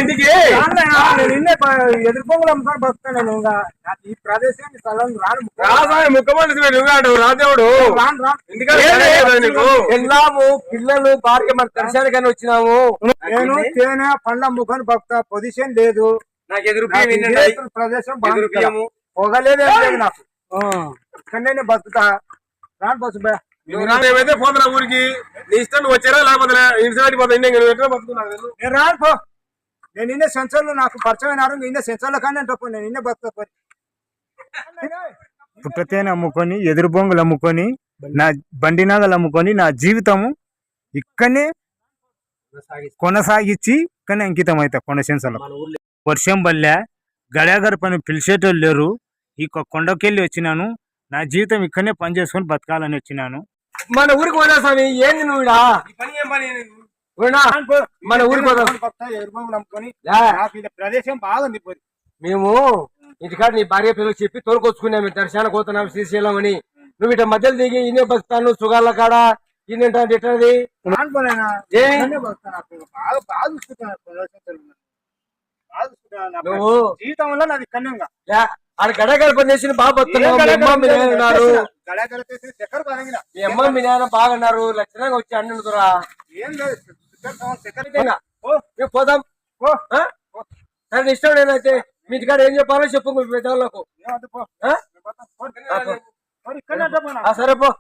ఇంటికి ఎదుర్కోగలు అమ్ముకొని బతుకుతాను నేను. నాకు ఈ ప్రదేశానికి స్థలం రాను. ముఖ్యమంత్రి నువ్వు రాదేవుడు వెళ్ళాము. పిల్లలు భార్య మన దర్శనానికని వచ్చినాము. నేను తేనె పండ్ల అమ్ముకొని బతుకుతా. పొజిషన్ లేదు నాకు. ఎదురు ప్రదేశం పొగలేదు నాకు. ఇక్కడనే బతుకుతా. రాను బస్సు నువ్వేమైతే పోతున్నా ఊరికి. నీ ఇష్టం నువ్వు వచ్చారా లేకపోతే నేను రాను పో. నేను ఇన్నే సెన్సర్లు నాకు పరిచయమైనారు. ఇన్నే సెన్సర్లో కానీ అంటే నేను ఇన్నే బతుకు. పుట్టతేనె అమ్ముకొని ఎదురు బొంగులు అమ్ముకొని నా బండి నాగలు అమ్ముకొని నా జీవితము ఇక్కడనే కొనసాగించి ఇక్కడనే అంకితం అవుతా. కొండ సెన్సర్లో వర్షం బల్లె గడియాగారి పని పిలిచేటోళ్ళు లేరు. ఈ కొండకెళ్ళి వచ్చినాను. నా జీవితం ఇక్కడనే పని చేసుకొని బతకాలని వచ్చినాను. మన ఊరికి పోదా స్వామి. ఏంది నువ్వు మన ఊరికి ప్రదేశం బాగుంది. మేము ఇంటికాడ నీ భార్య పిల్లలు చెప్పి తోలుకొచ్చుకున్నాము. దర్శనానికి పోతున్నాము శ్రీశైలం అని. నువ్వు ఇట మధ్యలో దిగి ఇన్నే బతుకుతాను. సుగాళ్ళ కాడ ఇన్నేంటి ఎట్టది నువ్వు జీవితంలో నాది కన్యంగా ఆడ గడగడ పని చేసి బాగా బతుకున్నారు. మీ అమ్మ మీ నాన్న బాగున్నారు. లక్షణంగా వచ్చి అన్నురా. ఏం లేదు పోదాం. సరే ఇష్టం. నేనైతే మీ ఇంటికాడ ఏం చెప్పాలో చెప్పు మీ పెద్దవాళ్ళకు. సరే పో.